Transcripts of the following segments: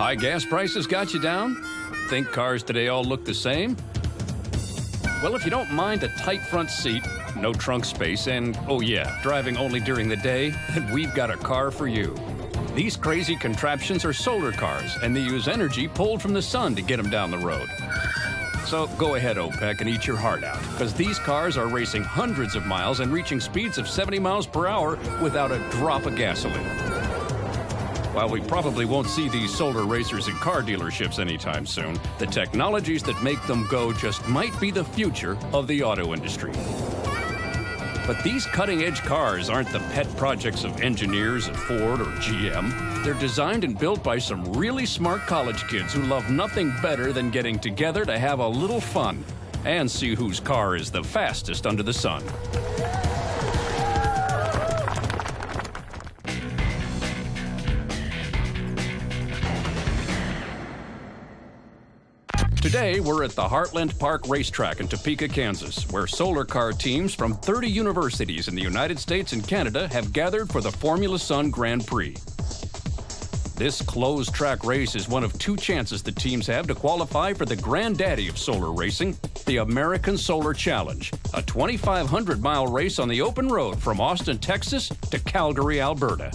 High gas prices got you down? Think cars today all look the same? Well, if you don't mind a tight front seat, no trunk space, and, oh yeah, driving only during the day, then we've got a car for you. These crazy contraptions are solar cars, and they use energy pulled from the sun to get them down the road. So go ahead, OPEC, and eat your heart out, because these cars are racing hundreds of miles and reaching speeds of 70 miles per hour without a drop of gasoline. While we probably won't see these solar racers in car dealerships anytime soon, the technologies that make them go just might be the future of the auto industry. But these cutting-edge cars aren't the pet projects of engineers at Ford or GM. They're designed and built by some really smart college kids who love nothing better than getting together to have a little fun and see whose car is the fastest under the sun. Today, we're at the Heartland Park Racetrack in Topeka, Kansas, where solar car teams from 30 universities in the United States and Canada have gathered for the Formula Sun Grand Prix. This closed track race is one of two chances the teams have to qualify for the granddaddy of solar racing, the American Solar Challenge, a 2,500-mile race on the open road from Austin, Texas to Calgary, Alberta.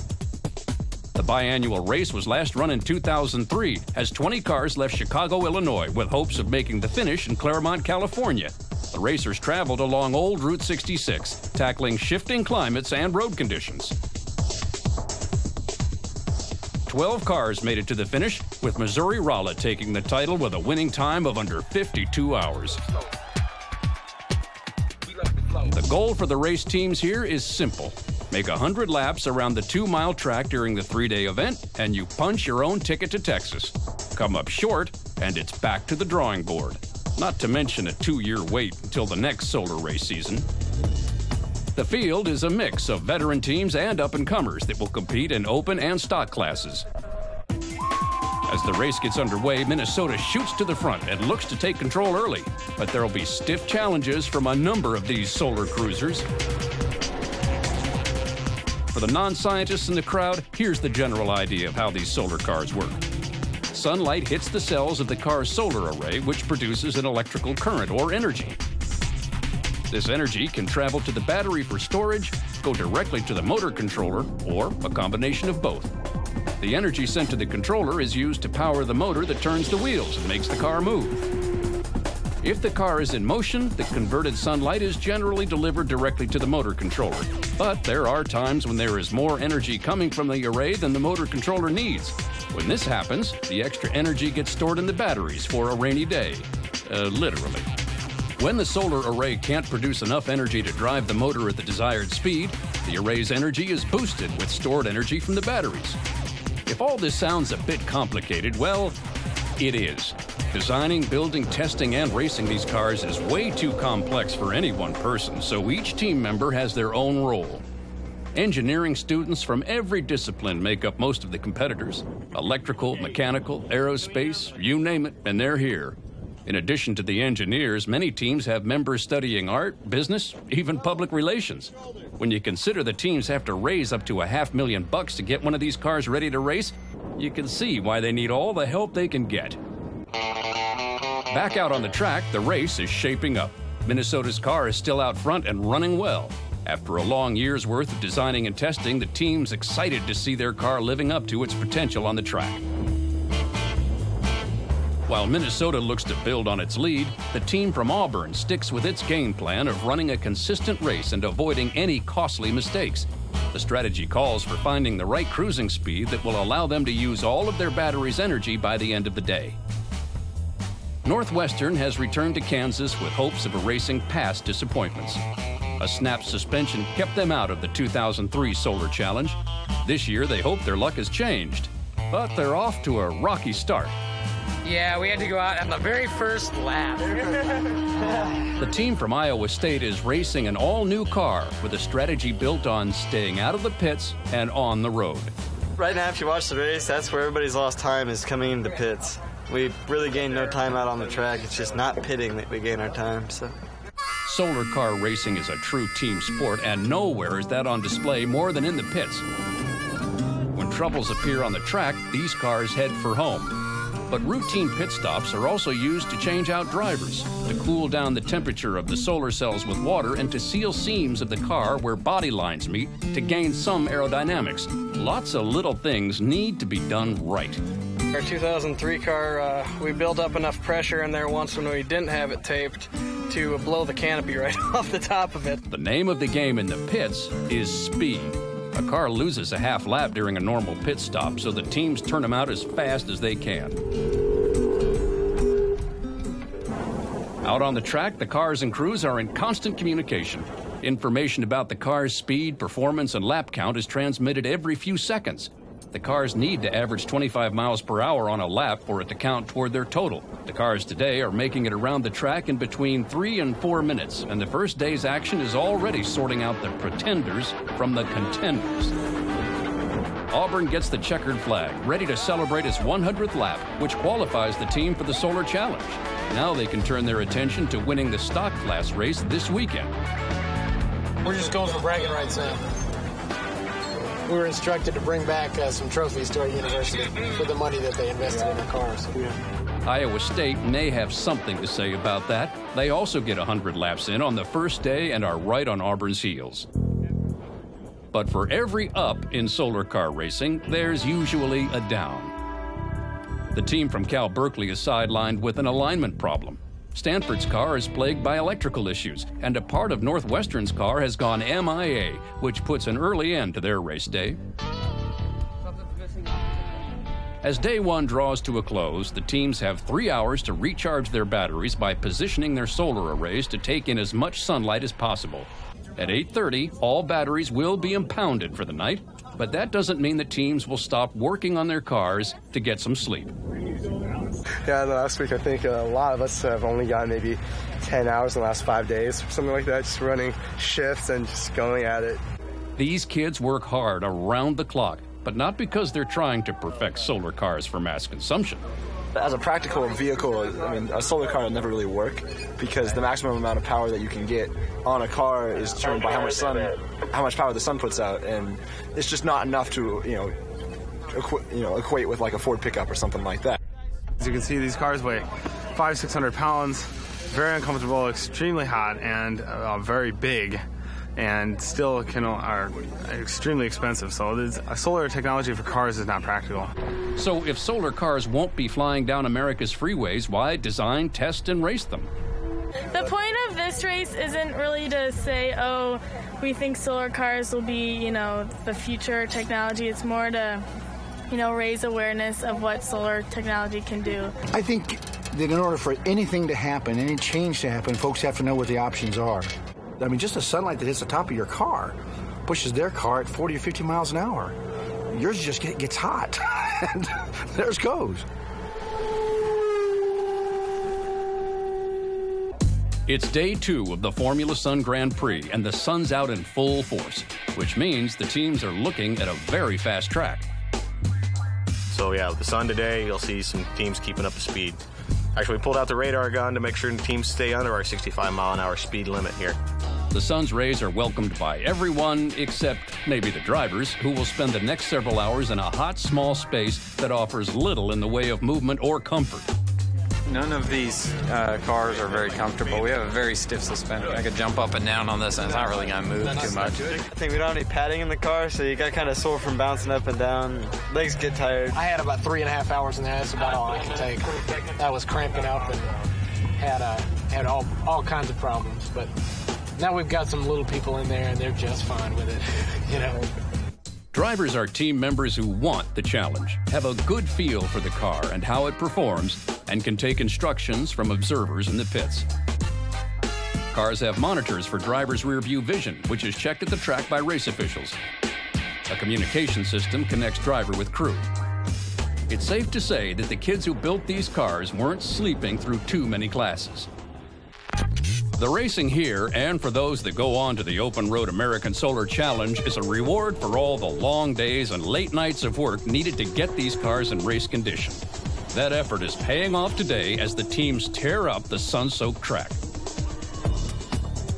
The biannual race was last run in 2003 as 20 cars left Chicago, Illinois, with hopes of making the finish in Claremont, California. The racers traveled along old Route 66, tackling shifting climates and road conditions. 12 cars made it to the finish, with Missouri Rolla taking the title with a winning time of under 52 hours. The goal for the race teams here is simple. Make 100 laps around the 2-mile track during the 3-day event, and you punch your own ticket to Texas. Come up short, and it's back to the drawing board. Not to mention a 2-year wait until the next solar race season. The field is a mix of veteran teams and up-and-comers that will compete in open and stock classes. As the race gets underway, Minnesota shoots to the front and looks to take control early, but there will be stiff challenges from a number of these solar cruisers. For the non-scientists in the crowd, here's the general idea of how these solar cars work. Sunlight hits the cells of the car's solar array, which produces an electrical current or energy. This energy can travel to the battery for storage, go directly to the motor controller, or a combination of both. The energy sent to the controller is used to power the motor that turns the wheels and makes the car move. If the car is in motion, the converted sunlight is generally delivered directly to the motor controller. But there are times when there is more energy coming from the array than the motor controller needs. When this happens, the extra energy gets stored in the batteries for a rainy day. Literally. When the solar array can't produce enough energy to drive the motor at the desired speed, the array's energy is boosted with stored energy from the batteries. If all this sounds a bit complicated, well, it is. Designing, building, testing, and racing these cars is way too complex for any one person, so each team member has their own role. Engineering students from every discipline make up most of the competitors. Electrical, mechanical, aerospace, you name it, and they're here. In addition to the engineers, many teams have members studying art, business, even public relations. When you consider the teams have to raise up to $500,000 to get one of these cars ready to race, you can see why they need all the help they can get. Back out on the track, the race is shaping up. Minnesota's car is still out front and running well. After a long year's worth of designing and testing, the team's excited to see their car living up to its potential on the track. While Minnesota looks to build on its lead, the team from Auburn sticks with its game plan of running a consistent race and avoiding any costly mistakes. The strategy calls for finding the right cruising speed that will allow them to use all of their battery's energy by the end of the day. Northwestern has returned to Kansas with hopes of erasing past disappointments. A snapped suspension kept them out of the 2003 Solar Challenge. This year, they hope their luck has changed, but they're off to a rocky start. Yeah, we had to go out on the very first lap. The team from Iowa State is racing an all-new car with a strategy built on staying out of the pits and on the road. Right now, if you watch the race, that's where everybody's lost time, is coming into the pits. We really gain no time out on the track. It's just not pitting that we gain our time. So, solar car racing is a true team sport, and nowhere is that on display more than in the pits. When troubles appear on the track, these cars head for home. But routine pit stops are also used to change out drivers, to cool down the temperature of the solar cells with water, and to seal seams of the car where body lines meet to gain some aerodynamics. Lots of little things need to be done right. Our 2003 car, we built up enough pressure in there once when we didn't have it taped to blow the canopy right off the top of it. The name of the game in the pits is speed. A car loses a half lap during a normal pit stop, so the teams turn them out as fast as they can. Out on the track, the cars and crews are in constant communication. Information about the car's speed, performance, and lap count is transmitted every few seconds. The cars need to average 25 miles per hour on a lap for it to count toward their total. The cars today are making it around the track in between 3 and 4 minutes, and the first day's action is already sorting out the pretenders from the contenders. Auburn gets the checkered flag, ready to celebrate its 100th lap, which qualifies the team for the Solar Challenge. Now they can turn their attention to winning the stock class race this weekend. We're just going for bragging rights now. We were instructed to bring back some trophies to our university for the money that they invested in the cars. Iowa State may have something to say about that. They also get 100 laps in on the first day and are right on Auburn's heels. But for every up in solar car racing, there's usually a down. The team from Cal Berkeley is sidelined with an alignment problem. Stanford's car is plagued by electrical issues, and a part of Northwestern's car has gone MIA, which puts an early end to their race day. As day one draws to a close, the teams have 3 hours to recharge their batteries by positioning their solar arrays to take in as much sunlight as possible. At 8:30, all batteries will be impounded for the night, but that doesn't mean the teams will stop working on their cars to get some sleep. Yeah, last week I think a lot of us have only gotten maybe 10 hours in the last 5 days, something like that, just running shifts and just going at it. These kids work hard around the clock, but not because they're trying to perfect solar cars for mass consumption. As a practical vehicle, I mean, a solar car will never really work because the maximum amount of power that you can get on a car is determined by how much power the sun puts out, and it's just not enough to, equate with like a Ford pickup or something like that. As you can see, these cars weigh 500-600 pounds, very uncomfortable, extremely hot, and very big, and still are extremely expensive. So solar technology for cars is not practical. So if solar cars won't be flying down America's freeways, why design, test, and race them? The point of this race isn't really to say, oh, we think solar cars will be, the future technology. It's more to raise awareness of what solar technology can do. I think that in order for anything to happen, any change to happen, folks have to know what the options are. I mean, just the sunlight that hits the top of your car pushes their car at 40 or 50 miles an hour. Yours just gets hot, and theirs goes. It's day 2 of the Formula Sun Grand Prix, and the sun's out in full force, which means the teams are looking at a very fast track. So yeah, with the sun today, you'll see some teams keeping up the speed. Actually, we pulled out the radar gun to make sure the teams stay under our 65-mile-an-hour speed limit here. The sun's rays are welcomed by everyone except maybe the drivers, who will spend the next several hours in a hot, small space that offers little in the way of movement or comfort. None of these cars are very comfortable. We have a very stiff suspension. I could jump up and down on this, and it's not really going to move too much. I think we don't have any padding in the car, so you got kind of sore from bouncing up and down. Legs get tired. I had about 3.5 hours in there. That's about all I could take. I was cramping up and had all kinds of problems. But now we've got some little people in there, and they're just fine with it, Drivers are team members who want the challenge, have a good feel for the car and how it performs, and can take instructions from observers in the pits. Cars have monitors for drivers' rear-view vision, which is checked at the track by race officials. A communication system connects driver with crew. It's safe to say that the kids who built these cars weren't sleeping through too many classes. The racing here, and for those that go on to the Open Road American Solar Challenge, is a reward for all the long days and late nights of work needed to get these cars in race condition. That effort is paying off today as the teams tear up the sun-soaked track.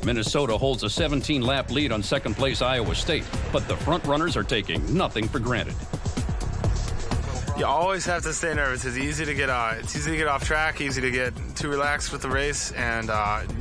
Minnesota holds a 17-lap lead on second-place Iowa State, but the front runners are taking nothing for granted. You always have to stay nervous. It's easy to get off track, easy to get too relaxed with the race, and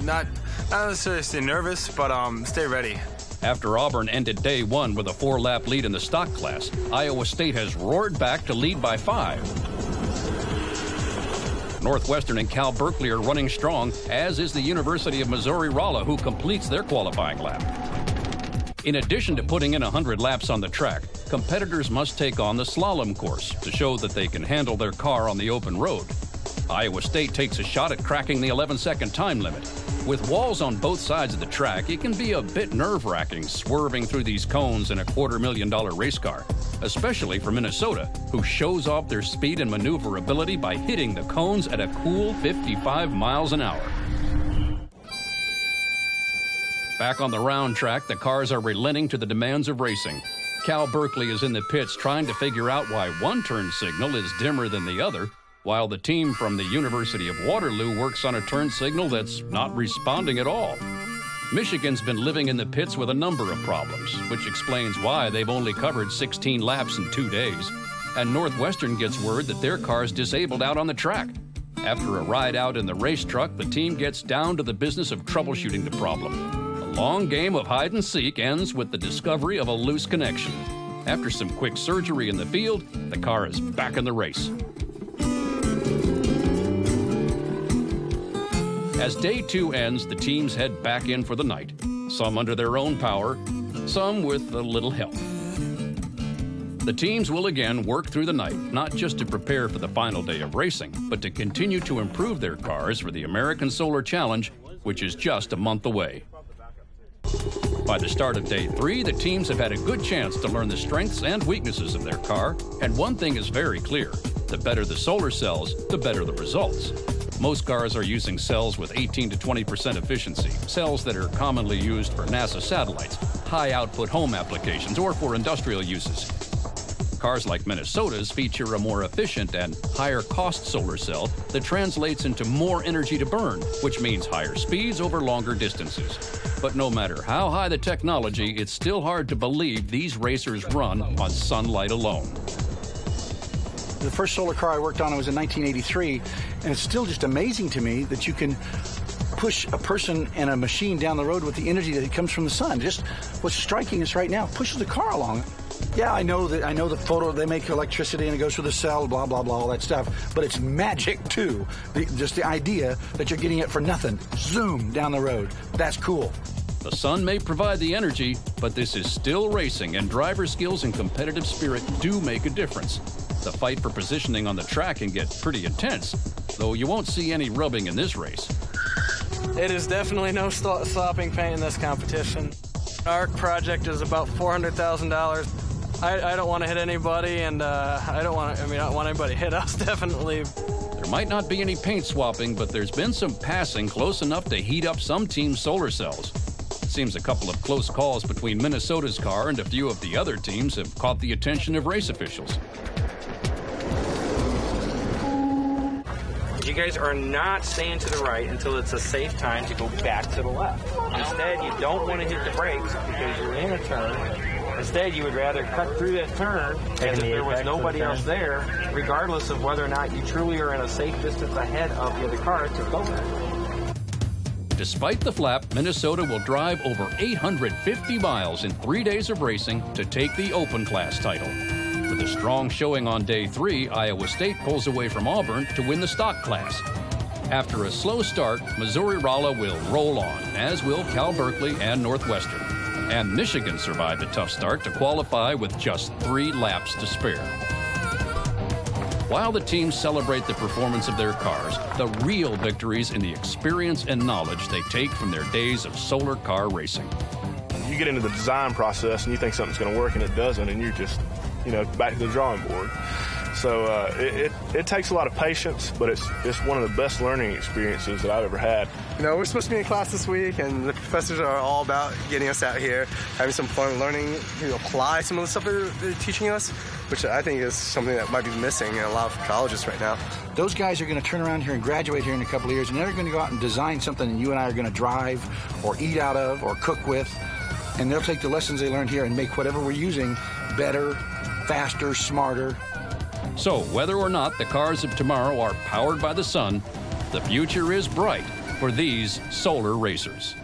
not necessarily stay nervous, but stay ready. After Auburn ended day one with a 4-lap lead in the stock class, Iowa State has roared back to lead by 5. Northwestern and Cal Berkeley are running strong, as is the University of Missouri-Rolla, who completes their qualifying lap. In addition to putting in 100 laps on the track, competitors must take on the slalom course to show that they can handle their car on the open road. Iowa State takes a shot at cracking the 11-second time limit. With walls on both sides of the track, it can be a bit nerve-wracking swerving through these cones in a $250,000 race car, especially for Minnesota, who shows off their speed and maneuverability by hitting the cones at a cool 55 miles an hour. Back on the round track, the cars are relenting to the demands of racing. Cal Berkeley is in the pits trying to figure out why one turn signal is dimmer than the other, while the team from the University of Waterloo works on a turn signal that's not responding at all. Michigan's been living in the pits with a number of problems, which explains why they've only covered 16 laps in 2 days. And Northwestern gets word that their car's disabled out on the track. After a ride out in the race truck, the team gets down to the business of troubleshooting the problem. A long game of hide and seek ends with the discovery of a loose connection. After some quick surgery in the field, the car is back in the race. As day 2 ends, the teams head back in for the night, some under their own power, some with a little help. The teams will again work through the night, not just to prepare for the final day of racing, but to continue to improve their cars for the American Solar Challenge, which is just a month away. By the start of day 3, the teams have had a good chance to learn the strengths and weaknesses of their car, and one thing is very clear: the better the solar cells, the better the results. Most cars are using cells with 18 to 20% efficiency, cells that are commonly used for NASA satellites, high-output home applications, or for industrial uses. Cars like Minnesota's feature a more efficient and higher-cost solar cell that translates into more energy to burn, which means higher speeds over longer distances. But no matter how high the technology, it's still hard to believe these racers run on sunlight alone. The first solar car I worked on was in 1983, and it's still just amazing to me that you can push a person and a machine down the road with the energy that comes from the sun. Just what's striking us right now pushes the car along. Yeah, I know the photo, they make electricity and it goes through the cell, blah, blah, blah, all that stuff. But it's magic, too. Just the idea that you're getting it for nothing. Zoom down the road. That's cool. The sun may provide the energy, but this is still racing, and driver skills and competitive spirit do make a difference. The fight for positioning on the track can get pretty intense, though you won't see any rubbing in this race. It is definitely no stopping pain in this competition. Our project is about $400,000. I don't want to hit anybody, and I don't want anybody to hit us, definitely. There might not be any paint swapping, but there's been some passing close enough to heat up some teams' solar cells. It seems a couple of close calls between Minnesota's car and a few of the other teams have caught the attention of race officials. You guys are not staying to the right until it's a safe time to go back to the left. Instead, you don't want to hit the brakes because you're in a turn. Instead, you would rather cut through that turn as if there was nobody else there, regardless of whether or not you truly are in a safe distance ahead of the other car to go there. Despite the flap, Minnesota will drive over 850 miles in 3 days of racing to take the open class title. With a strong showing on day 3, Iowa State pulls away from Auburn to win the stock class. After a slow start, Missouri-Rolla will roll on, as will Cal Berkeley and Northwestern. And Michigan survived a tough start to qualify with just 3 laps to spare. While the teams celebrate the performance of their cars, the real victories in the experience and knowledge they take from their days of solar car racing. You get into the design process and you think something's going to work and it doesn't, and you're just, back to the drawing board. So it takes a lot of patience, but it's one of the best learning experiences that I've ever had. We're supposed to be in class this week, and the professors are all about getting us out here, having some fun learning to apply some of the stuff they're teaching us, which I think is something that might be missing in a lot of colleges right now. Those guys are going to turn around here and graduate here in a couple of years, and they're going to go out and design something that you and I are going to drive or eat out of or cook with, and they'll take the lessons they learned here and make whatever we're using better, faster, smarter. So whether or not the cars of tomorrow are powered by the sun, the future is bright for these solar racers.